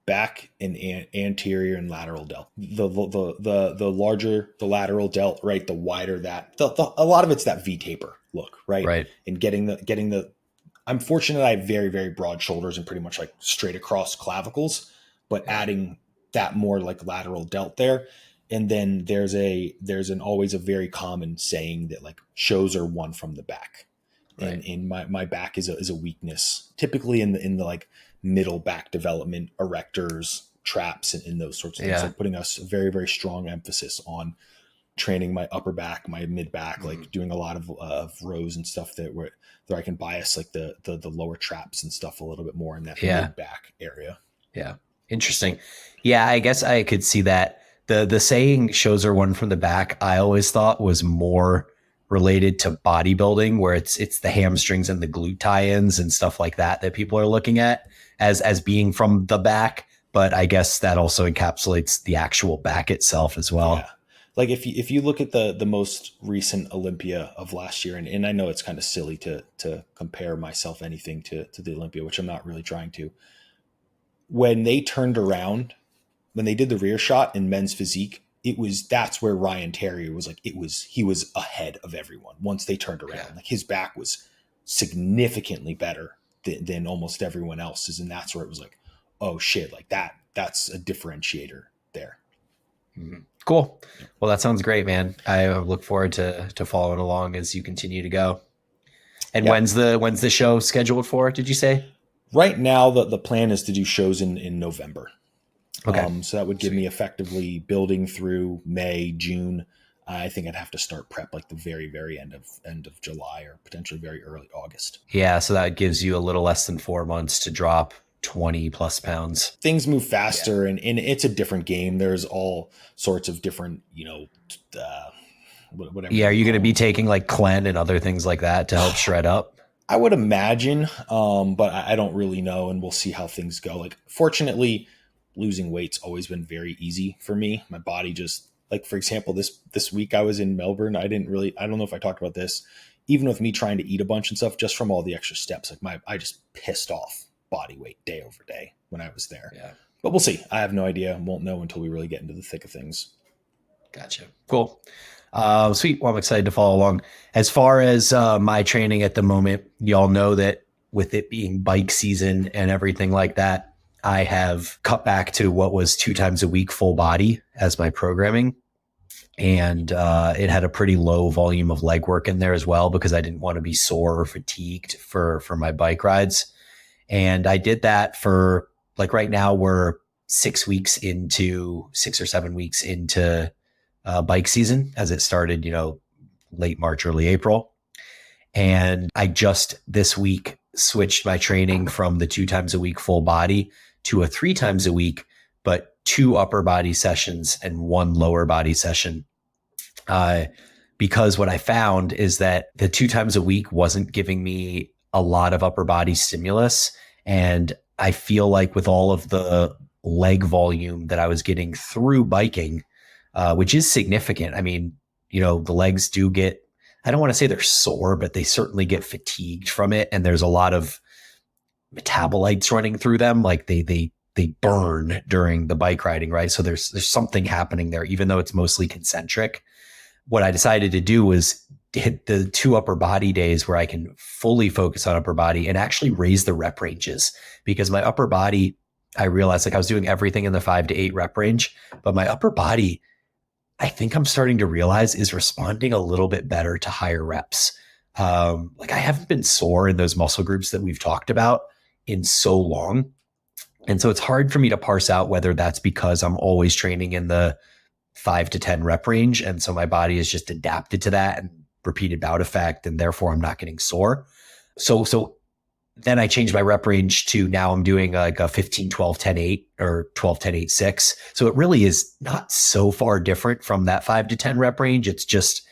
Back and anterior and lateral delt. The larger the lateral delt, right? The wider that. A lot of it's that V taper look, right? Right. And getting the. I'm fortunate I have very, very broad shoulders and pretty much like straight across clavicles, but adding that more like lateral delt there. And then there's always a very common saying that like shows are won from the back. Right. And my back is a weakness, typically in the like middle back development, erectors, traps, and those sorts of things. Like putting us very, very strong emphasis on training my upper back, my mid back, like doing a lot of rows and stuff where I can bias like the lower traps and stuff a little bit more in that mid back area. Yeah. Interesting. Yeah. I guess I could see that. The saying shows are won from the back, I always thought was more related to bodybuilding, where it's the hamstrings and the glute tie-ins and stuff like that people are looking at as being from the back. But I guess that also encapsulates the actual back itself as well. Yeah. Like if you look at the most recent Olympia of last year, and I know it's kind of silly to compare myself anything to the Olympia, which I'm not really trying to. When they turned around, when they did the rear shot in men's physique, that's where Ryan Terry was like, he was ahead of everyone once they turned around. Yeah. Like his back was significantly better than almost everyone else's. And that's where it was like, oh shit, like that's a differentiator there. Mm-hmm. Cool. Well, that sounds great, man. I look forward to following along as you continue to go. And when's the show scheduled for, did you say? Right now, the plan is to do shows in November. Okay. So that would give me effectively building through May, June. I think I'd have to start prep like the very, very end of July or potentially very early August. Yeah. So that gives you a little less than 4 months to drop 20 plus pounds. Things move faster and it's a different game. There's all sorts of different, whatever. Yeah. Are you going to be taking like Clen and other things like that to help shred up? I would imagine, but I don't really know, and we'll see how things go. Like, fortunately, losing weight's always been very easy for me. My body just, like, for example, this week I was in Melbourne. I don't know if I talked about this, even with me trying to eat a bunch and stuff, just from all the extra steps, like I just pissed off body weight day over day when I was there. Yeah. But we'll see. I have no idea. Won't know until we really get into the thick of things. Gotcha. Cool. Sweet. Well, I'm excited to follow along. As far as my training at the moment, y'all know that with it being bike season and everything like that, I have cut back to what was 2 times a week full body as my programming. And it had a pretty low volume of leg work in there as well, because I didn't want to be sore or fatigued for my bike rides. And I did that for, like, right now we're 6 or 7 weeks into bike season, as it started, late March, early April. And I just this week switched my training from the 2 times a week full body to a 3 times a week, but 2 upper body sessions and 1 lower body session. Because what I found is that the 2 times a week wasn't giving me a lot of upper body stimulus. And I feel like with all of the leg volume that I was getting through biking, which is significant. I mean, the legs do get, I don't want to say they're sore, but they certainly get fatigued from it. And there's a lot of metabolites running through them. Like they burn during the bike riding, right? So there's something happening there, even though it's mostly concentric. What I decided to do was hit the 2 upper body days where I can fully focus on upper body and actually raise the rep ranges, because my upper body, I realized, like, I was doing everything in the 5 to 8 rep range, but my upper body, I think I'm starting to realize, is responding a little bit better to higher reps. Like, I haven't been sore in those muscle groups that we've talked about in so long. And so it's hard for me to parse out whether that's because I'm always training in the 5 to 10 rep range. And so my body is just adapted to that and repeated bout effect, and therefore I'm not getting sore. So then I changed my rep range to, now I'm doing like a 15, 12, 10, 8 or 12, 10, 8, 6. So it really is not so far different from that 5 to 10 rep range. It's just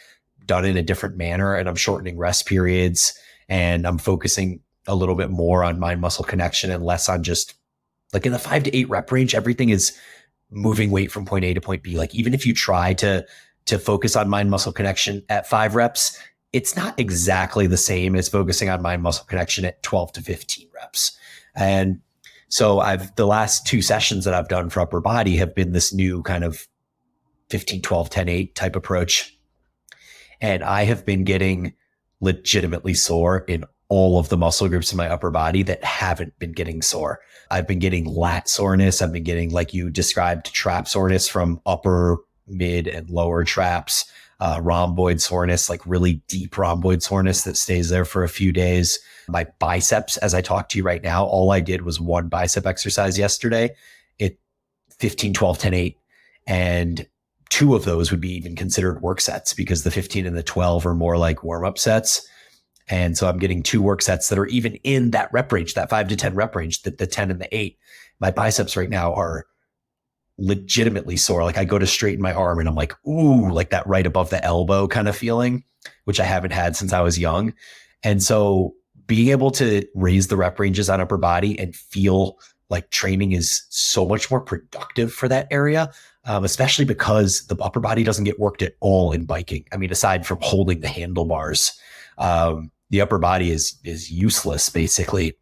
done in a different manner, and I'm shortening rest periods, and I'm focusing a little bit more on mind muscle connection and less on just, like, in the 5 to 8 rep range, everything is moving weight from point A to point B. Like, even if you try to focus on mind muscle connection at 5 reps, it's not exactly the same as focusing on mind muscle connection at 12 to 15 reps. And so the last 2 sessions that I've done for upper body have been this new kind of 15, 12, 10, 8 type approach. And I have been getting legitimately sore in all of the muscle groups in my upper body that haven't been getting sore. I've been getting lat soreness. I've been getting, like you described, trap soreness from upper, mid, and lower traps, rhomboid soreness, like really deep rhomboid soreness that stays there for a few days. My biceps, as I talk to you right now, all I did was 1 bicep exercise yesterday. It 15, 12, 10, 8. And 2 of those would be even considered work sets, because the 15 and the 12 are more like warm-up sets. And so I'm getting 2 work sets that are even in that rep range, that 5 to 10 rep range, the 10 and the 8. My biceps right now are legitimately sore. Like I go to straighten my arm and I'm like, ooh, like that right above the elbow kind of feeling, which I haven't had since I was young. And so being able to raise the rep ranges on upper body and feel like training is so much more productive for that area, especially because the upper body doesn't get worked at all in biking. I mean, aside from holding the handlebars, the upper body is useless basically.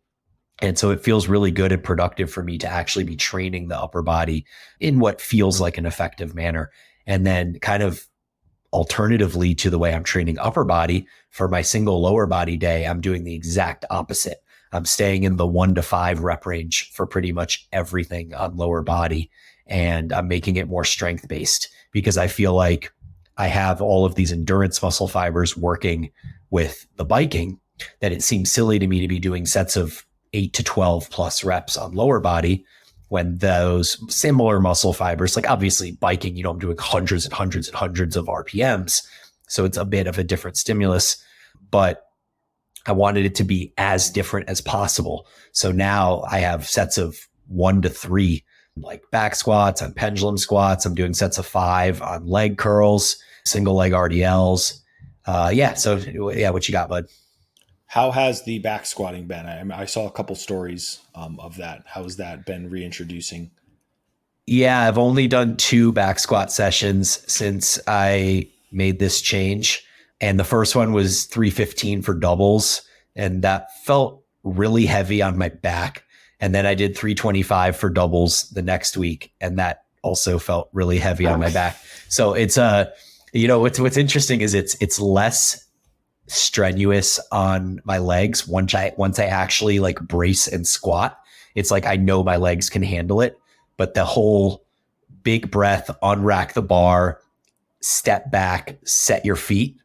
And so it feels really good and productive for me to actually be training the upper body in what feels like an effective manner. And then kind of alternatively to the way I'm training upper body, for my single lower body day, I'm doing the exact opposite. I'm staying in the 1 to 5 rep range for pretty much everything on lower body. And I'm making it more strength based because I feel like I have all of these endurance muscle fibers working with the biking that it seems silly to me to be doing sets of 8 to 12 plus reps on lower body when those similar muscle fibers, like obviously biking, I'm doing hundreds and hundreds and hundreds of RPMs. So it's a bit of a different stimulus, but I wanted it to be as different as possible. So now I have sets of 1 to 3, like back squats on pendulum squats. I'm doing sets of 5 on leg curls, single leg RDLs. What you got, bud? How has the back squatting been? I saw a couple stories of that. How has that been reintroducing? Yeah, I've only done 2 back squat sessions since I made this change. And the first one was 315 for doubles. And that felt really heavy on my back. And then I did 325 for doubles the next week. And that also felt really heavy on my back. So it's what's interesting is it's less strenuous on my legs once I actually like brace and squat. It's like I know my legs can handle it, but the whole big breath, unrack the bar, step back, set your feet,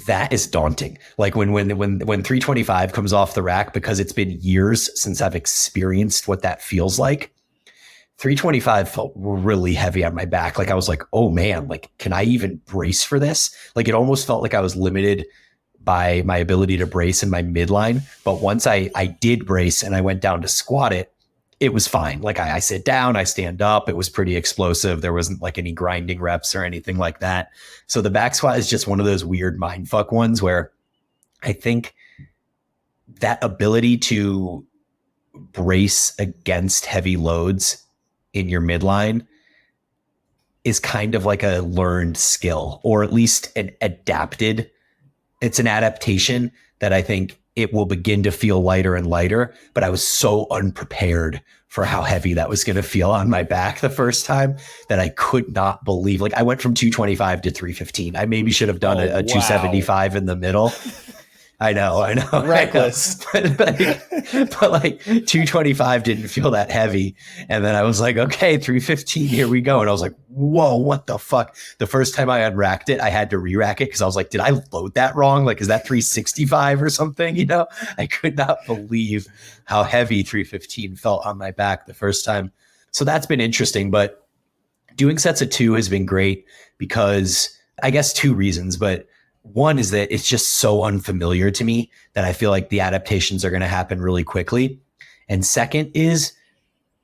that is daunting. Like when 325 comes off the rack, because it's been years since I've experienced what that feels like, 325 felt really heavy on my back. Like I was like, oh man, like, can I even brace for this? Like it almost felt like I was limited by my ability to brace in my midline. But once I did brace and I went down to squat it was fine. Like I sit down, I stand up. It was pretty explosive. There wasn't like any grinding reps or anything like that. So the back squat is just one of those weird mindfuck ones where I think that ability to brace against heavy loads in your midline is kind of like a learned skill, or at least it's an adaptation that I think it will begin to feel lighter and lighter. But I was so unprepared for how heavy that was going to feel on my back the first time that I could not believe. Like I went from 225 to 315. I maybe should have done a 275 in the middle. I know. Reckless. but like 225 didn't feel that heavy. And then I was like, okay, 315, here we go. And I was like, whoa, what the fuck? The first time I unracked it, I had to re-rack it because I was like, did I load that wrong? Like, is that 365 or something? I could not believe how heavy 315 felt on my back the first time. So that's been interesting. But doing sets of 2 has been great because I guess 2 reasons, but one is that it's just so unfamiliar to me that I feel like the adaptations are going to happen really quickly. And second is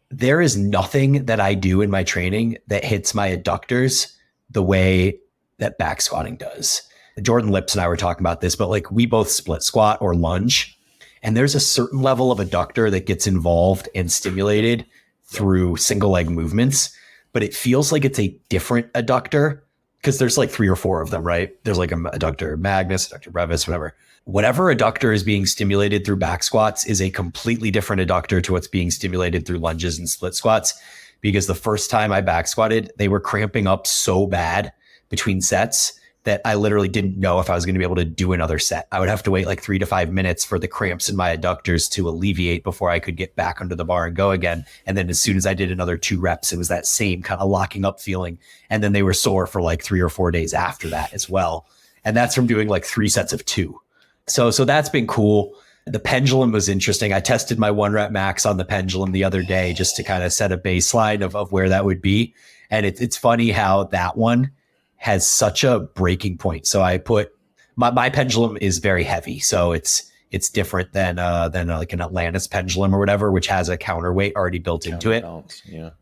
there is nothing that I do in my training that hits my adductors the way that back squatting does. Jordan Lips and I were talking about this, but like we both split squat or lunge, and there's a certain level of adductor that gets involved and stimulated through single leg movements, but it feels like it's a different adductor. Because there's like 3 or 4 of them, right? There's like a adductor magnus, adductor brevis, whatever. Whatever adductor is being stimulated through back squats is a completely different adductor to what's being stimulated through lunges and split squats. Because the first time I back squatted, they were cramping up so bad between sets that I literally didn't know if I was going to be able to do another set. I would have to wait like 3 to 5 minutes for the cramps in my adductors to alleviate before I could get back under the bar and go again. And then as soon as I did another 2 reps, it was that same kind of locking up feeling. And then they were sore for like 3 or 4 days after that as well. And that's from doing like 3 sets of 2. So that's been cool. The pendulum was interesting. I tested my 1 rep max on the pendulum the other day just to kind of set a baseline of where that would be. And it's funny how that one has such a breaking point. So I put my pendulum is very heavy. So it's It's different than like an Atlantis pendulum or whatever, which has a counterweight already built into it.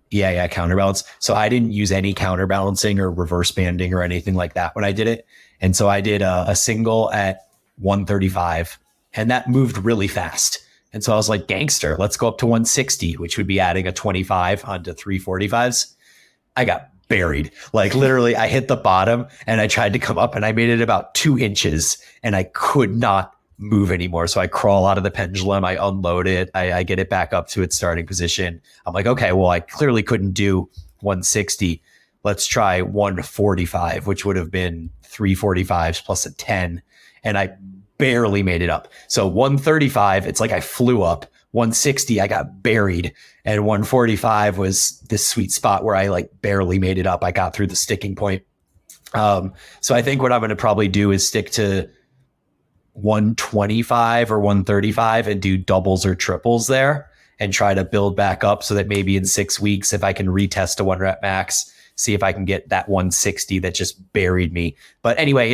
Yeah, counterbalance. So I didn't use any counterbalancing or reverse banding or anything like that when I did it. And so I did a single at 135, and that moved really fast. And so I was like, gangster, let's go up to 160, which would be adding a 25 onto 345s. I got buried. Like literally I hit the bottom and I tried to come up and I made it about 2 inches and I could not move anymore. So I crawl out of the pendulum, I unload it, I get it back up to its starting position. I'm like, okay, well, I clearly couldn't do 160. Let's try 145, which would have been 345s plus a 10. And I barely made it up. So 135, it's like I flew up. 160, I got buried. And 145 was this sweet spot where I like barely made it up. I got through the sticking point. So I think what I'm going to probably do is stick to 125 or 135 and do doubles or triples there and try to build back up so that maybe in 6 weeks, if I can retest a 1 rep max, see if I can get that 160 that just buried me. But anyway,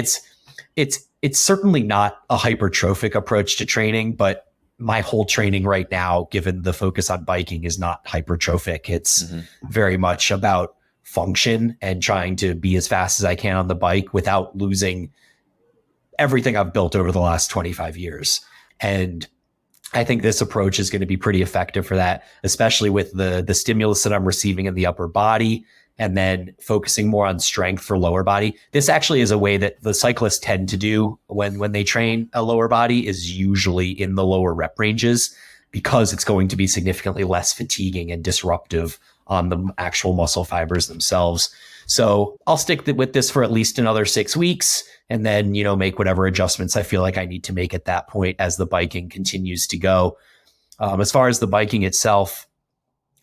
it's certainly not a hypertrophic approach to training, but my whole training right now, given the focus on biking, is not hypertrophic. It's very much about function and trying to be as fast as I can on the bike without losing everything I've built over the last 25 years. And I think this approach is going to be pretty effective for that, especially with the stimulus that I'm receiving in the upper body and then focusing more on strength for lower body. This actually is a way that the cyclists tend to do when they train a lower body, is usually in the lower rep ranges, because it's going to be significantly less fatiguing and disruptive on the actual muscle fibers themselves. So I'll stick with this for at least another 6 weeks and then, make whatever adjustments I feel like I need to make at that point as the biking continues to go. As far as the biking itself,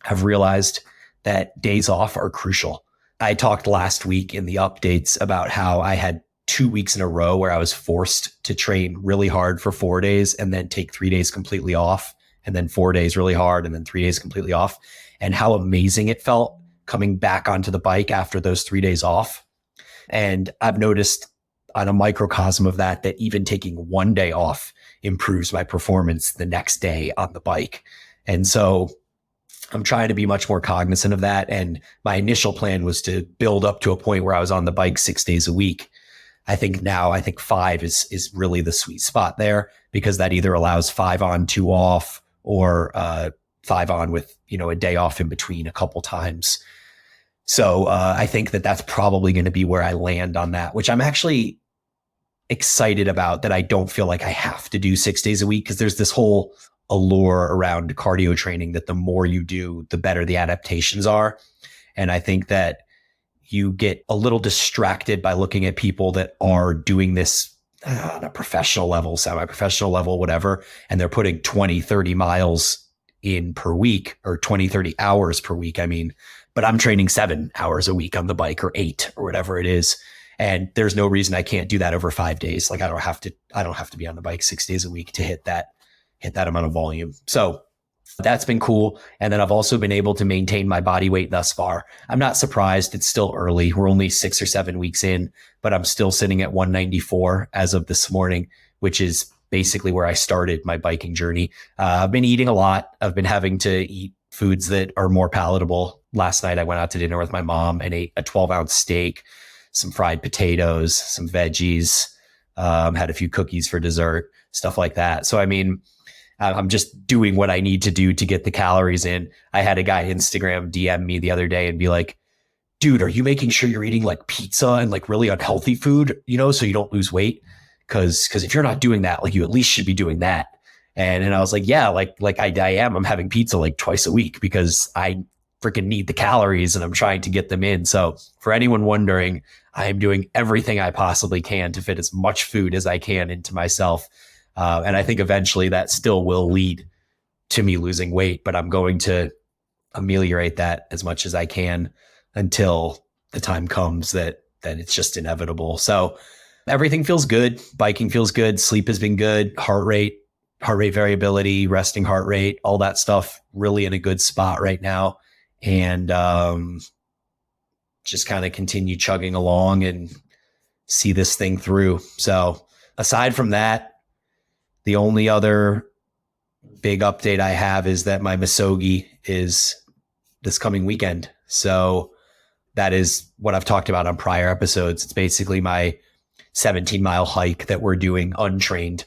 I've realized that days off are crucial. I talked last week in the updates about how I had 2 weeks in a row where I was forced to train really hard for 4 days and then take 3 days completely off, and then 4 days really hard and then 3 days completely off, and how amazing it felt coming back onto the bike after those 3 days off. And I've noticed on a microcosm of that even taking 1 day off improves my performance the next day on the bike. And so I'm trying to be much more cognizant of that. And my initial plan was to build up to a point where I was on the bike 6 days a week. I think 5 is really the sweet spot there, because that either allows 5 on, 2 off, or 5 on with, a day off in between a couple times. So I think that's probably going to be where I land on that, which I'm actually excited about, that I don't feel like I have to do 6 days a week, because there's this whole allure around cardio training that the more you do, the better the adaptations are. And I think that you get a little distracted by looking at people that are doing this on a professional level, semi-professional level, whatever, and they're putting 20, 30 miles in per week, or 20, 30 hours per week. I mean, but I'm training 7 hours a week on the bike, or 8, or whatever it is. And there's no reason I can't do that over 5 days. Like I don't have to be on the bike 6 days a week to hit that amount of volume. So that's been cool. And then I've also been able to maintain my body weight thus far. I'm not surprised. It's still early. We're only 6 or 7 weeks in, but I'm still sitting at 194 as of this morning, which is basically where I started my biking journey. I've been eating a lot. I've been having to eat foods that are more palatable. Last night I went out to dinner with my mom and ate a 12-ounce steak, some fried potatoes, some veggies, had a few cookies for dessert, stuff like that. So, I mean, I'm just doing what I need to do to get the calories in. I had a guy Instagram DM me the other day and be like, dude, are you making sure you're eating like pizza and like really unhealthy food, so you don't lose weight? Cause if you're not doing that, like you at least should be doing that. And I was like, yeah, like I am. I'm having pizza like twice a week because I freaking need the calories and I'm trying to get them in. So for anyone wondering, I am doing everything I possibly can to fit as much food as I can into myself. And I think eventually that still will lead to me losing weight, but I'm going to ameliorate that as much as I can until the time comes that it's just inevitable. So everything feels good. Biking feels good. Sleep has been good. Heart rate variability, resting heart rate, all that stuff really in a good spot right now. And just kind of continue chugging along and see this thing through. So aside from that, The only other big update I have is that my Misogi is this coming weekend. So that is what I've talked about on prior episodes. It's basically my 17-mile hike that we're doing untrained,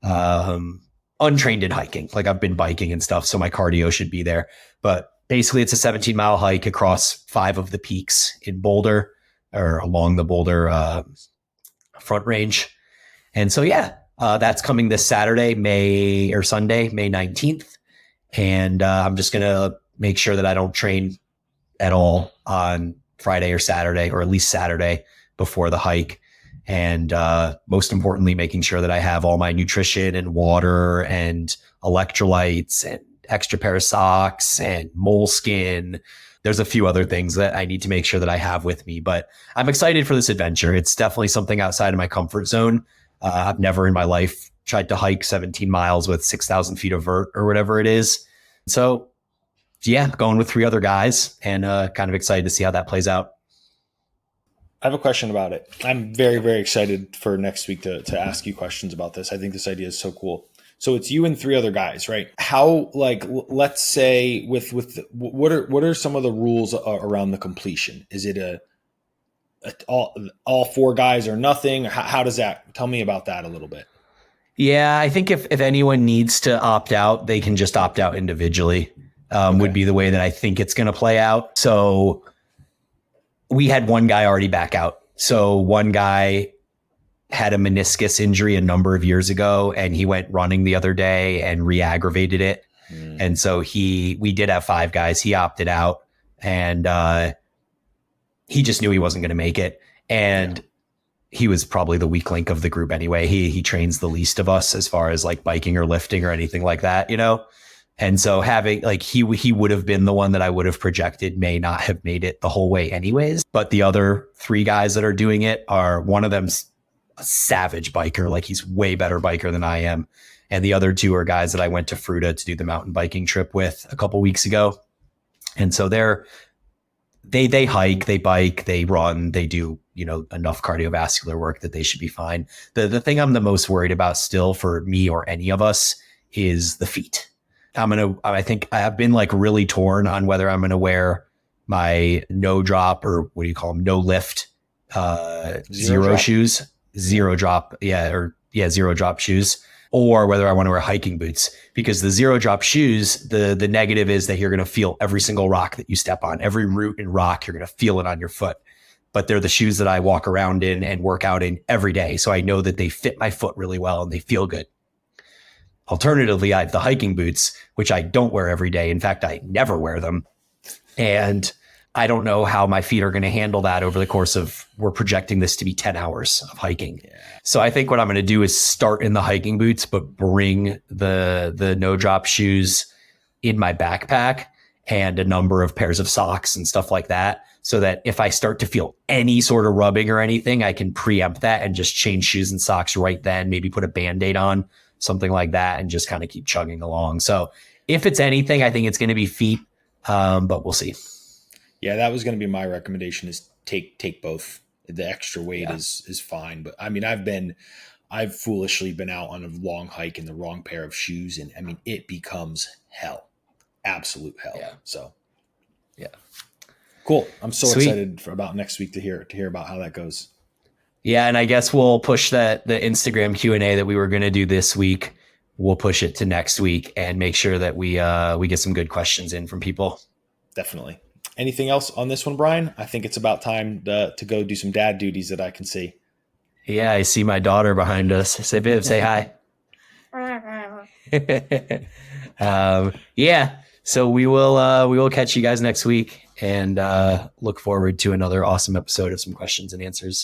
untrained in hiking. Like I've been biking and stuff, so my cardio should be there. But basically, it's a 17-mile hike across 5 of the peaks in Boulder or along the Boulder Front Range. And so, yeah, that's coming this Saturday, May 19th. And I'm just going to make sure that I don't train at all on Friday or Saturday, or at least Saturday before the hike. And most importantly, making sure that I have all my nutrition and water and electrolytes and extra pair of socks and moleskin. There's a few other things that I need to make sure that I have with me, but I'm excited for this adventure. It's definitely something outside of my comfort zone. I've never in my life tried to hike 17 miles with 6,000 feet of vert or whatever it is. So yeah, going with 3 other guys, and kind of excited to see how that plays out. I have a question about it. I'm very, very excited for next week to ask you questions about this. I think this idea is so cool. So it's you and 3 other guys, right? How, like, let's say what are some of the rules around the completion? Is it all 4 guys or nothing? How does that, tell me about that a little bit. Yeah, I think if anyone needs to opt out, they can just opt out individually, would be the way that I think it's going to play out. So we had one guy already back out. So one guy had a meniscus injury a number of years ago, and he went running the other day and re-aggravated it. And so we did have 5 guys. He opted out, and he just knew he wasn't going to make it. And he was probably the weak link of the group anyway. He trains the least of us as far as like biking or lifting or anything like that, you know? And so having like, he would have been the one that I would have projected may not have made it the whole way anyways. But the other 3 guys that are doing it are, one of them's a savage biker. Like he's way better biker than I am. And the other 2 are guys that I went to Fruta to do the mountain biking trip with a couple weeks ago. And so they hike, they bike, they run, they do, you know, enough cardiovascular work that they should be fine. The thing I'm the most worried about still for me or any of us is the feet. I think I have been like really torn on whether I'm going to wear my no drop, or what do you call them? No lift, zero shoes, zero drop. Zero drop shoes, or whether I want to wear hiking boots, because the zero drop shoes, the negative is that you're going to feel every single rock that you step on, every root and rock, you're going to feel it on your foot. But they're the shoes that I walk around in and work out in every day. So I know that they fit my foot really well and they feel good. Alternatively, I have the hiking boots, which I don't wear every day. In fact, I never wear them. And I don't know how my feet are going to handle that over the course of, we're projecting this to be 10 hours of hiking. Yeah. So I think what I'm going to do is start in the hiking boots, but bring the no drop shoes in my backpack and a number of pairs of socks and stuff like that. So that if I start to feel any sort of rubbing or anything, I can preempt that and just change shoes and socks right then, maybe put a Band-Aid on, something like that, and just kind of keep chugging along. So if it's anything, I think it's going to be feet, but we'll see. Yeah, that was going to be my recommendation, is take both. The extra weight is fine. But I mean, I've foolishly been out on a long hike in the wrong pair of shoes. And I mean, it becomes hell, absolute hell. Yeah. So yeah. Cool. I'm so excited about next week to hear about how that goes. Yeah. And I guess we'll push the Instagram Q&A that we were going to do this week. We'll push it to next week and make sure that we get some good questions in from people. Definitely. Anything else on this one, Bryan? I think it's about time to go do some dad duties that I can see. Yeah, I see my daughter behind us. Say, Viv, say hi. Yeah. So we will catch you guys next week, and look forward to another awesome episode of some questions and answers.